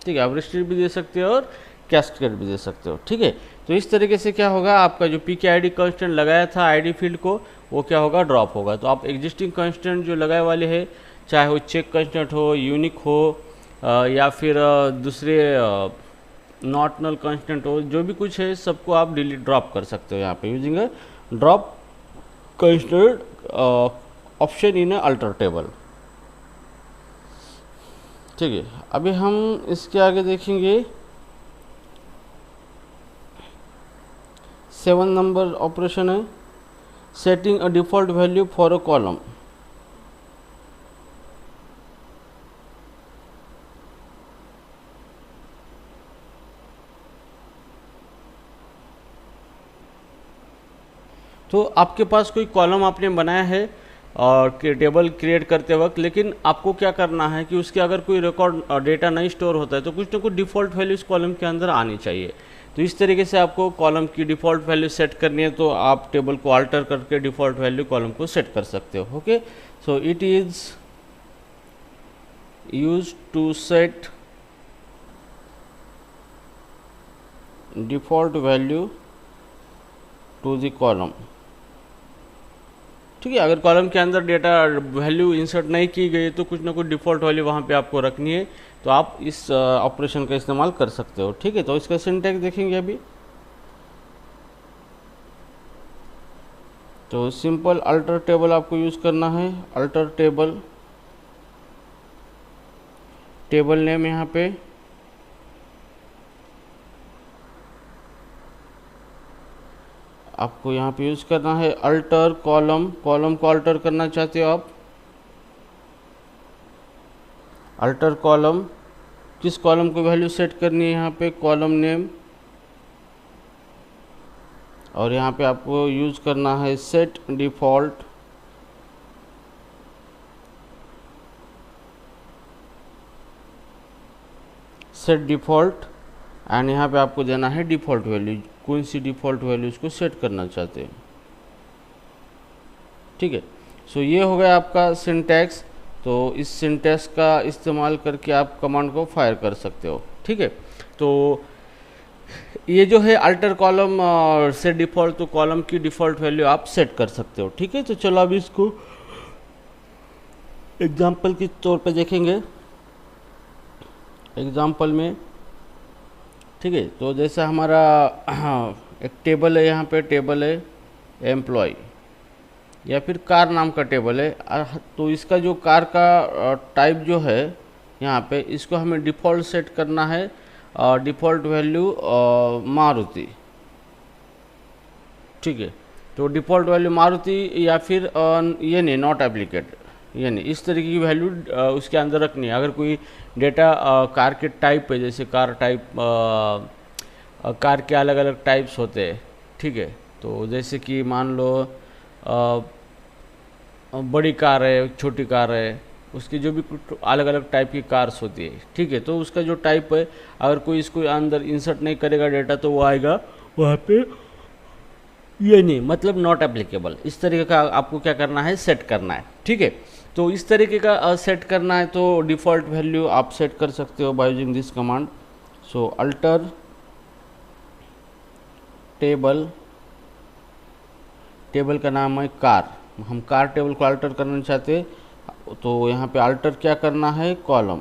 ठीक है, आप रिस्ट्रिक्ट भी दे सकते हो और कैस्केड भी दे सकते हो। ठीक है, तो इस तरीके से क्या होगा, आपका जो pkid कांस्टेंट लगाया था आईडी फील्ड को वो क्या होगा, ड्रॉप होगा। तो आप एग्जिस्टिंग कांस्टेंट जो लगाए वाले हैं, चाहे वो चेक कांस्टेंट हो, यूनिक हो या फिर दूसरे नॉट नल कांस्टेंट हो, जो भी कुछ है सबको आप डिलीट ड्रॉप कर सकते हो यहाँ पे using drop constant option in alter table. ठीक है, अभी हम इसके आगे देखेंगे 7 नंबर ऑपरेशन है, setting a default value for a column. तो आपके पास कोई कॉलम आपने बनाया है और टेबल क्रिएट करते वक्त, लेकिन आपको क्या करना है कि उसके अगर कोई रिकॉर्ड डेटा नहीं स्टोर होता है तो कुछ ना कुछ डिफ़ॉल्ट वैल्यू इस कॉलम के अंदर आनी चाहिए। तो इस तरीके से आपको कॉलम की डिफ़ॉल्ट वैल्यू सेट करनी है, तो आप टेबल को अल्टर करके डिफ़ॉल्ट वैल्यू कॉलम को सेट कर सकते हो। Okay, so it is use to set default value to the column. ठीक है, अगर कॉलम के अंदर डेटा वैल्यू इंसर्ट नहीं की गई तो कुछ ना कुछ डिफ़ॉल्ट वैल्यू वहाँ पे आपको रखनी है, तो आप इस ऑपरेशन का इस्तेमाल कर सकते हो। ठीक है, तो इसका सिंटैक्स देखेंगे अभी। तो सिंपल अल्टर टेबल आपको यूज़ करना है, अल्टर टेबल, टेबल नेम यहाँ पे आपको यहाँ पे यूज़ करना है अल्टर कॉलम, कॉलम को अल्टर करना चाहते हो आप, अल्टर कॉलम, किस कॉलम को वैल्यू सेट करनी है यहाँ पे, कॉलम नेम, और यहाँ पे आपको यूज करना है set default, set default, and यहाँ पे आपको देना है डिफ़ॉल्ट वैल्यू, कौन सी डिफ़ॉल्ट वैल्यू उसको सेट करना चाहते हैं। ठीक है, सो ये हो गया आपका सिंटैक्स। तो इस सिंटैक्स का इस्तेमाल करके आप कमांड को फायर कर सकते हो। ठीक है, तो ये जो है अल्टर कॉलम से डिफ़ॉल्ट, तो कॉलम की डिफ़ॉल्ट वैल्यू आप सेट कर सकते हो। ठीक है, तो चलो अभी इसको एग्जाम्पल के तौर पे देखेंगे, एग्जाम्पल में। ठीक है, तो जैसे हमारा एक टेबल है, यहाँ पे टेबल है एम्प्लॉय या फिर कार नाम का टेबल है, तो इसका जो कार का टाइप जो है यहाँ पे, इसको हमें डिफ़ॉल्ट सेट करना है, डिफ़ॉल्ट वैल्यू मारुति। ठीक है, तो डिफ़ॉल्ट वैल्यू मारुति या फिर ये नहीं, नॉट एप्लीकेट, ये नहीं, इस तरीके की वैल्यू उसके अंदर रखनी है। अगर कोई डेटा कार के टाइप है, जैसे कार टाइप, कार के अलग अलग टाइप्स होते हैं। ठीक है, तो जैसे कि मान लो बड़ी कार है, छोटी कार है, उसकी जो भी कुछ अलग अलग टाइप की कार्स होती है। ठीक है, तो उसका जो टाइप है, अगर कोई इसको अंदर इंसर्ट नहीं करेगा डेटा, तो वो आएगा वहाँ पे ये नहीं, मतलब नॉट एप्लीकेबल। इस तरीके का आपको क्या करना है, सेट करना है। ठीक है, तो इस तरीके का सेट करना है, तो डिफ़ॉल्ट वैल्यू आप सेट कर सकते हो by using this command. So alter table, table का नाम है कार, हम कार टेबल को अल्टर करना चाहते हैं, तो यहाँ पे अल्टर क्या करना है, कॉलम,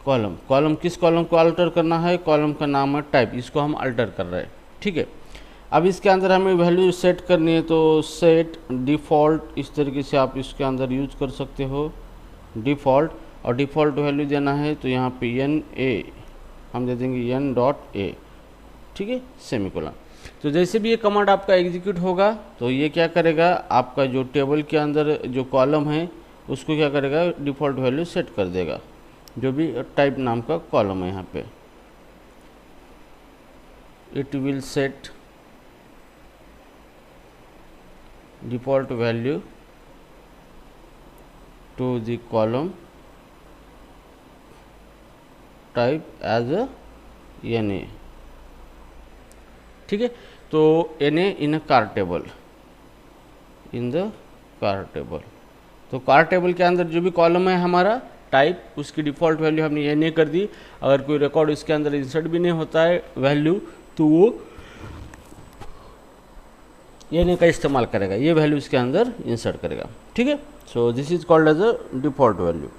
कॉलम, कॉलम किस कॉलम को अल्टर करना है, कॉलम का नाम है टाइप, इसको हम अल्टर कर रहे हैं। ठीक है, अब इसके अंदर हमें वैल्यू सेट करनी है, तो सेट डिफ़ॉल्ट, इस तरीके से आप इसके अंदर यूज कर सकते हो डिफ़ॉल्ट, और डिफ़ॉल्ट वैल्यू देना है, तो यहाँ पे NA हम दे देंगे n.a। ठीक है, सेमीकोलन। तो जैसे भी ये कमांड आपका एग्जीक्यूट होगा, तो ये क्या करेगा, आपका जो टेबल के अंदर जो कॉलम है उसको क्या करेगा, डिफ़ॉल्ट वैल्यू सेट कर देगा, जो भी टाइप नाम का कॉलम है यहाँ पे। It will set default value to the column type as a NA। ठीक है, तो NA in a car table, in the car table, तो कार टेबल के अंदर जो भी कॉलम है हमारा टाइप, उसकी डिफ़ॉल्ट वैल्यू हमने NA कर दी। अगर कोई रिकॉर्ड इसके अंदर इंसर्ट भी नहीं होता है वैल्यू, तो वो NA का इस्तेमाल करेगा, ये वैल्यू इसके अंदर इंसर्ट करेगा। ठीक है, so this is called as a default value.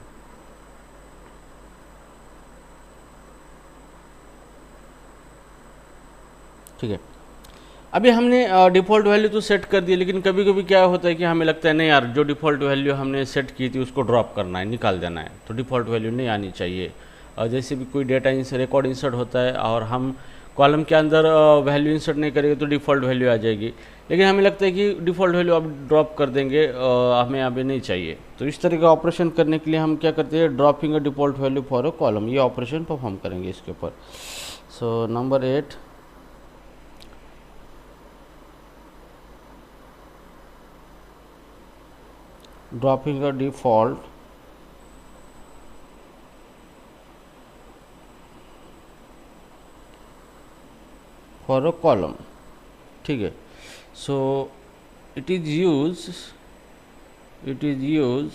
ठीक है, अभी हमने डिफ़ॉल्ट वैल्यू तो सेट कर दी, लेकिन कभी कभी क्या होता है कि हमें लगता है नहीं यार, जो डिफ़ॉल्ट वैल्यू हमने सेट की थी उसको ड्रॉप करना है, निकाल देना है, तो डिफ़ॉल्ट वैल्यू नहीं आनी चाहिए। और जैसे भी कोई डेटा रिकॉर्ड इंसर्ट होता है और हम कॉलम के अंदर वैल्यू इंसर्ट नहीं करेंगे, तो डिफ़ॉल्ट वैल्यू आ जाएगी, लेकिन हमें लगता है कि डिफ़ॉल्ट वैल्यू अब ड्रॉप कर देंगे, हमें अभी नहीं चाहिए। तो इस तरह का ऑपरेशन करने के लिए हम क्या करते हैं, dropping a default value for a column, ये ऑपरेशन परफॉर्म करेंगे इसके ऊपर। So number 8, dropping a default for a column। ठीक है, so it is used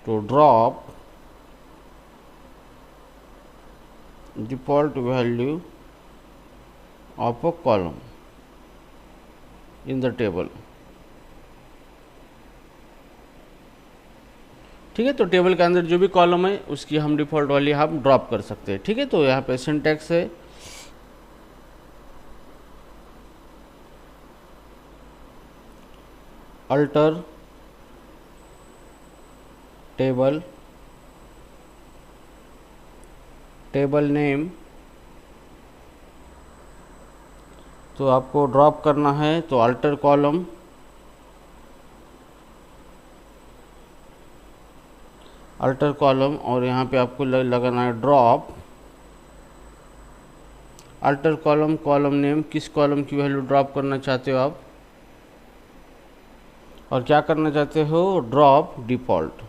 to drop default value of a column in the table। ठीक है, तो table के अंदर जो भी कॉलम है उसकी हम डिफ़ॉल्ट वैल्यू हम ड्रॉप कर सकते हैं। ठीक है, तो यहाँ पे सिंटैक्स है अल्टर टेबल, टेबल नेम, तो आपको ड्रॉप करना है, तो अल्टर कॉलम, अल्टर कॉलम, और यहाँ पे आपको लगाना है drop alter column, column name, किस कॉलम की वैल्यू ड्रॉप करना चाहते हो आप, और क्या करना चाहते हो, ड्रॉप डिफ़ॉल्ट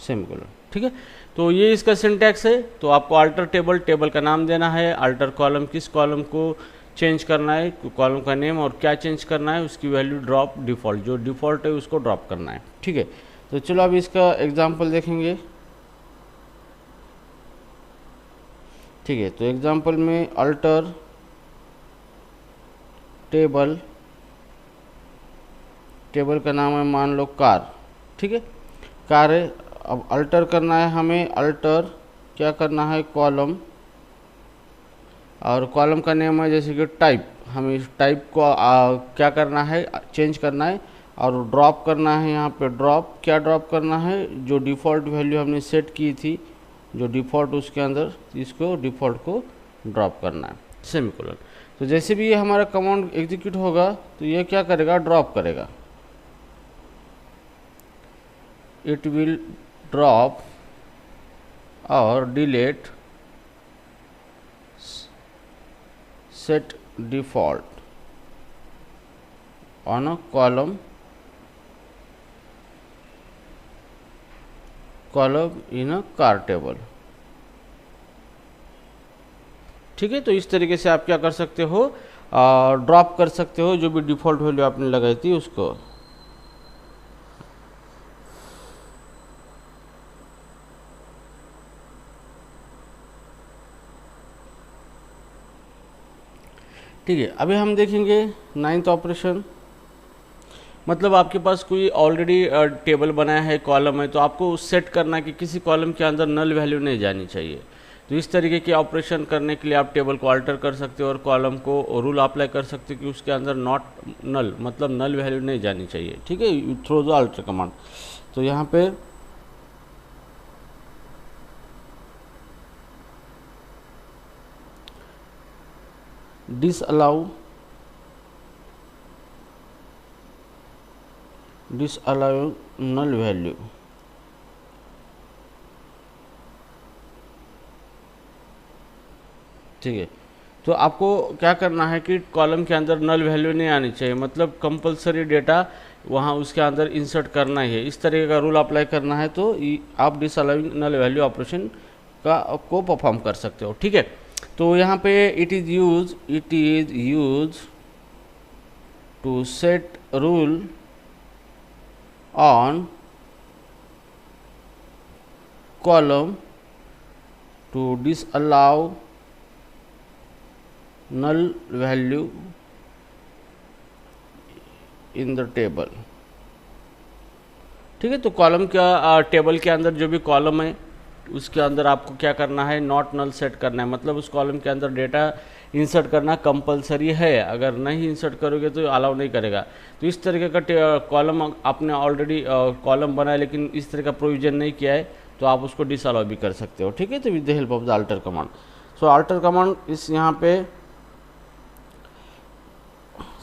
सेमीकोलन। ठीक है, तो ये इसका सिंटैक्स है। तो आपको अल्टर टेबल, टेबल का नाम देना है, अल्टर कॉलम, किस कॉलम को चेंज करना है, कॉलम का नेम, और क्या चेंज करना है, उसकी वैल्यू ड्रॉप डिफ़ॉल्ट, जो डिफ़ॉल्ट है उसको ड्रॉप करना है। ठीक है, तो चलो अब इसका एग्जांपल देखेंगे। ठीक है, तो एग्जांपल में अल्टर टेबल, टेबल का नाम है मान लो कार। ठीक है, कार है। अब अल्टर करना है हमें, अल्टर क्या करना है, कॉलम, और कॉलम का नेम है जैसे कि टाइप, हमें इस टाइप को क्या करना है, चेंज करना है, और ड्रॉप करना है। यहाँ पे ड्रॉप, क्या ड्रॉप करना है, जो डिफ़ॉल्ट वैल्यू हमने सेट की थी, जो डिफ़ॉल्ट उसके अंदर, इसको डिफ़ॉल्ट को ड्रॉप करना है, सेमीकोलन। तो जैसे भी ये हमारा कमांड एग्जीक्यूट होगा तो ये क्या करेगा, ड्रॉप करेगा, इट विल ड्रॉप और delete set default on a column in a car table। ठीक है, तो इस तरीके से आप क्या कर सकते हो, ड्रॉप कर सकते हो जो भी डिफ़ॉल्ट वैल्यू आपने लगाई थी उसको। ठीक है, अभी हम देखेंगे 9th ऑपरेशन। मतलब आपके पास कोई ऑलरेडी टेबल बनाया है, कॉलम है, तो आपको सेट करना कि किसी कॉलम के अंदर नल वैल्यू नहीं जानी चाहिए। तो इस तरीके के ऑपरेशन करने के लिए आप टेबल को अल्टर कर सकते हो और कॉलम को रूल अप्लाई कर सकते हो कि उसके अंदर नॉट नल, मतलब नल वैल्यू नहीं जानी चाहिए। ठीक है, थ्रू द अल्टर कमांड। तो यहाँ पे डिसअलाउ नल वैल्यू। ठीक है, तो आपको क्या करना है कि कॉलम के अंदर नल वैल्यू नहीं आनी चाहिए, मतलब कंपलसरी डेटा वहाँ उसके अंदर इंसर्ट करना ही है, इस तरीके का रूल अप्लाई करना है। तो आप डिसअलाउइंग नल वैल्यू ऑपरेशन को परफॉर्म कर सकते हो। ठीक है, तो यहाँ पे it is use to set rule on column to disallow null value in the table. ठीक है, तो कॉलम का टेबल के अंदर जो भी कॉलम है उसके अंदर आपको क्या करना है, नॉट नल सेट करना है, मतलब उस कॉलम के अंदर डेटा इंसर्ट करना कंपलसरी है, अगर नहीं इंसर्ट करोगे तो अलाउ नहीं करेगा। तो इस तरीके का कॉलम आपने ऑलरेडी कॉलम बनाया लेकिन इस तरह का प्रोविजन नहीं किया है तो आप उसको डिसअलाउ भी कर सकते हो। ठीक है, तो with the help of the alter command. So alter command इस यहाँ पे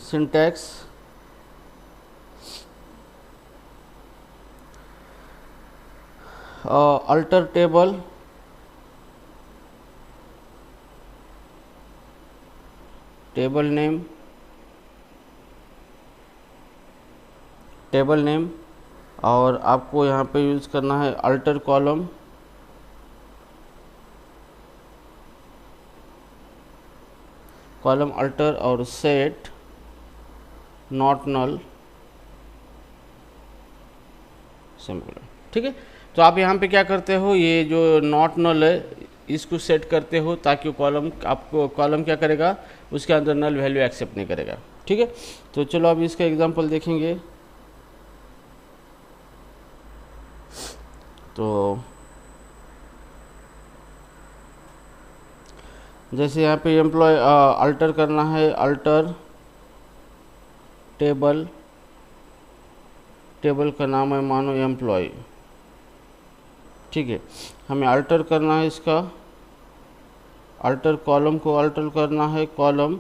syntax alter table, table name, और आपको यहाँ पे यूज़ करना है अल्टर कॉलम, अल्टर और सेट नॉट नल सिंपल। ठीक है, तो आप यहाँ पे क्या करते हो, ये जो नॉट नल है इसको सेट करते हो ताकि कॉलम आपको कॉलम क्या करेगा, उसके अंदर नल वैल्यू एक्सेप्ट नहीं करेगा। ठीक है, तो चलो अब इसका एग्जांपल देखेंगे। तो जैसे यहाँ पे एम्प्लॉय अल्टर करना है, अल्टर टेबल, टेबल का नाम है मानो एम्प्लॉय। ठीक है, हमें अल्टर करना है इसका, अल्टर कॉलम को अल्टर करना है, कॉलम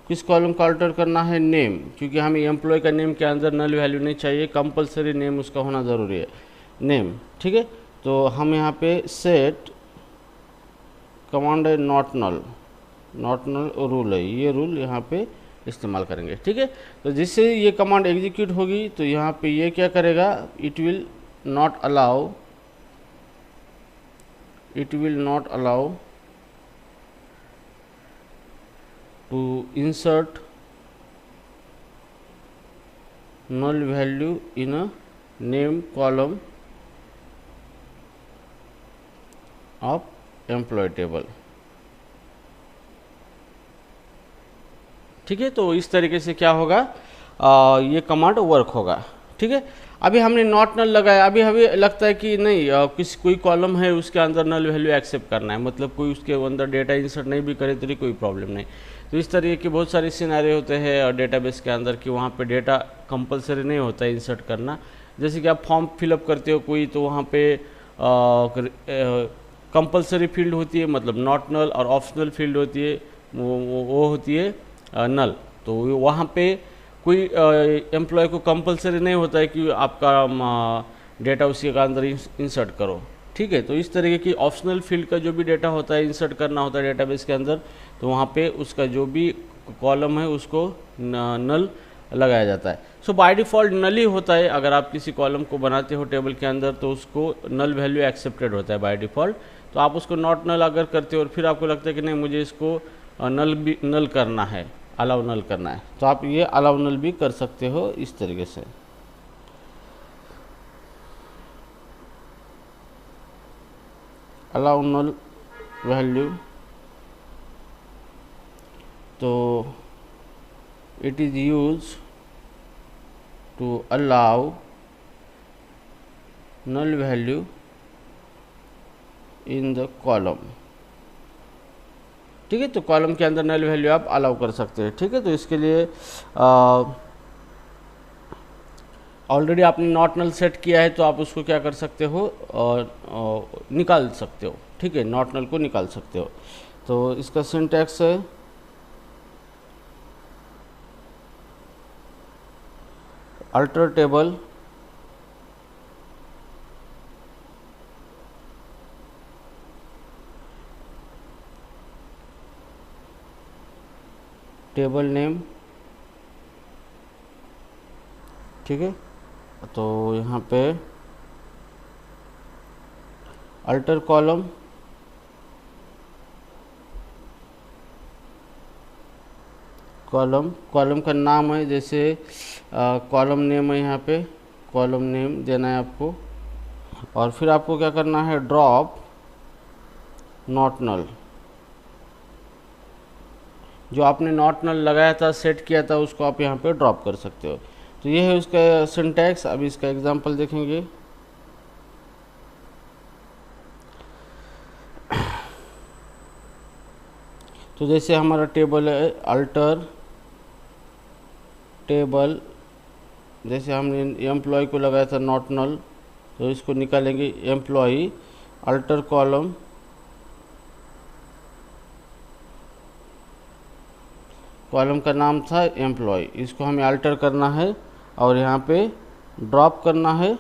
किस कॉलम को अल्टर करना है, नेम, क्योंकि हमें एम्प्लॉय का नेम के अंदर नल वैल्यू नहीं चाहिए, कंपलसरी नेम उसका होना ज़रूरी है, नेम। ठीक है, तो हम यहाँ पे सेट कमांड है not null, not null rule है, ये रूल यहाँ पे इस्तेमाल करेंगे। ठीक है, तो जिससे ये कमांड एग्जीक्यूट होगी तो यहाँ पे ये क्या करेगा, it will not allow, it will not allow to insert null value in a name column of employee table। ठीक है, तो इस तरीके से क्या होगा, ये कमांड वर्क होगा। ठीक है, अभी हमने नॉट नल लगाया, अभी हमें लगता है कि नहीं किसी कोई कॉलम है उसके अंदर नल वैल्यू एक्सेप्ट करना है, मतलब कोई उसके अंदर डेटा इंसर्ट नहीं भी करे तो कोई प्रॉब्लम नहीं। तो इस तरीके के बहुत सारे सिनेरियो होते हैं डेटाबेस के अंदर कि वहाँ पे डेटा कंपलसरी नहीं होता है इंसर्ट करना। जैसे कि आप फॉर्म फिलअप करते हो कोई, तो वहाँ पे कंपलसरी फील्ड होती है, मतलब नॉट नल, और ऑप्शनल फील्ड होती है वो होती है नल। तो वहाँ पे कोई एम्प्लॉय को कंपलसरी नहीं होता है कि आपका डेटा उसी के अंदर इंसर्ट करो। ठीक है, तो इस तरीके की ऑप्शनल फील्ड का जो भी डेटा होता है इंसर्ट करना होता है डेटाबेस के अंदर, तो वहाँ पे उसका जो भी कॉलम है उसको नल लगाया जाता है। सो बाय डिफ़ॉल्ट नल ही होता है, अगर आप किसी कॉलम को बनाते हो टेबल के अंदर तो उसको नल वैल्यू एक्सेप्टेड होता है बाय डिफ़ॉल्ट। तो आप उसको नॉट नल अगर करते हो और फिर आपको लगता है कि नहीं मुझे इसको नल करना है, अलाउ नल करना है, तो आप ये अलाउ नल भी कर सकते हो इस तरीके से। अलाउ नल वैल्यू, तो it is use to allow null value in the column. ठीक है, तो कॉलम के अंदर नल वैल्यू आप अलाउ कर सकते हैं। ठीक है, तो इसके लिए ऑलरेडी आपने नॉट नल सेट किया है तो आप उसको क्या कर सकते हो, निकाल सकते हो। ठीक है, नॉट नल को निकाल सकते हो। तो इसका सिंटैक्स है अल्टर टेबल टेबल नेम। ठीक है, तो यहाँ पे अल्टर कॉलम, कॉलम का नाम है, जैसे कॉलम नेम है, यहाँ पे कॉलम नेम देना है आपको। और फिर आपको क्या करना है, ड्रॉप नॉट नल, जो आपने नॉट नल लगाया था सेट किया था उसको आप यहाँ पे ड्रॉप कर सकते हो। तो ये है उसका सिंटैक्स। अभी इसका एग्जांपल देखेंगे। तो जैसे हमारा टेबल है अल्टर टेबल, जैसे हमने एम्प्लॉय को लगाया था नॉट नल, तो इसको निकालेंगे एम्प्लॉय, अल्टर कॉलम, कॉलम का नाम था एम्प्लॉय, इसको हमें अल्टर करना है और यहाँ पे ड्रॉप करना है।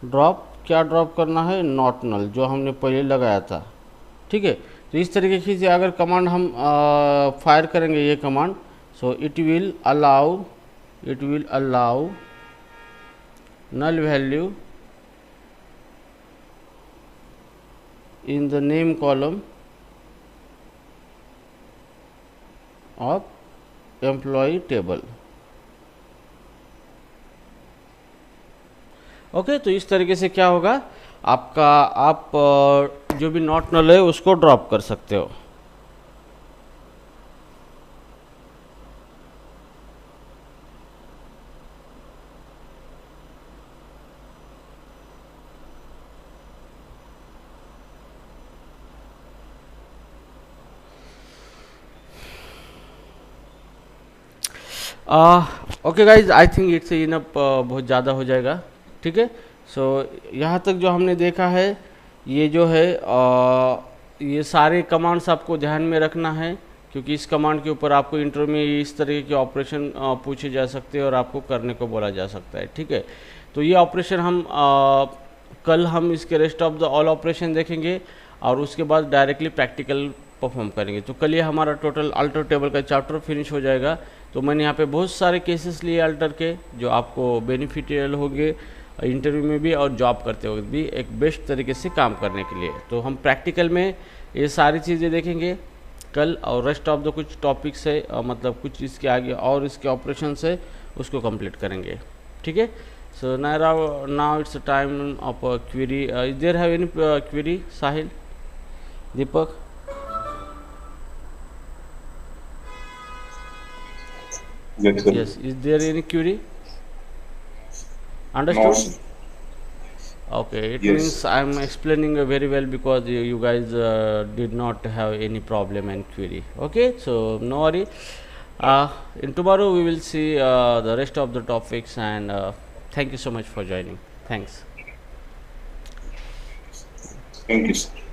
ड्रॉप क्या ड्रॉप करना है, नॉट नल, जो हमने पहले लगाया था। ठीक है, तो इस तरीके से अगर कमांड हम फायर करेंगे ये command, so it will allow null value in the name column of employ table. Okay, तो इस तरीके से क्या होगा आपका, आप जो भी नॉट नल है उसको ड्रॉप कर सकते हो। Okay guys, I think it's enough, बहुत ज़्यादा हो जाएगा। ठीक है, सो यहाँ तक जो हमने देखा है ये जो है ये सारे कमांड्स आपको ध्यान में रखना है क्योंकि इस कमांड के ऊपर आपको इंटरव्यू में इस तरह के ऑपरेशन पूछे जा सकते हैं और आपको करने को बोला जा सकता है, ठीक है। तो ये ऑपरेशन हम कल हम इसके rest of the all operation देखेंगे और उसके बाद डायरेक्टली प्रैक्टिकल परफॉर्म करेंगे। तो कल ये हमारा टोटल अल्टर टेबल का चैप्टर फिनिश हो जाएगा। तो मैंने यहाँ पे बहुत सारे केसेस लिए अल्टर के, जो आपको बेनिफिशियल होंगे इंटरव्यू में भी और जॉब करते वक्त भी एक बेस्ट तरीके से काम करने के लिए। तो हम प्रैक्टिकल में ये सारी चीज़ें देखेंगे कल, और रेस्ट ऑफ द कुछ टॉपिक्स है मतलब कुछ इसके आगे और इसके ऑपरेशन है उसको कंप्लीट करेंगे, ठीक है। So now it's time of query. Is there have any query? Sahil, Deepak? Yes, is there any query? Understood? Okay, it means I'm explaining very well because you guys did not have any problem and query. Okay, so no worry. In tomorrow we will see the rest of the topics, and thank you so much for joining. Thanks. Thank you, sir.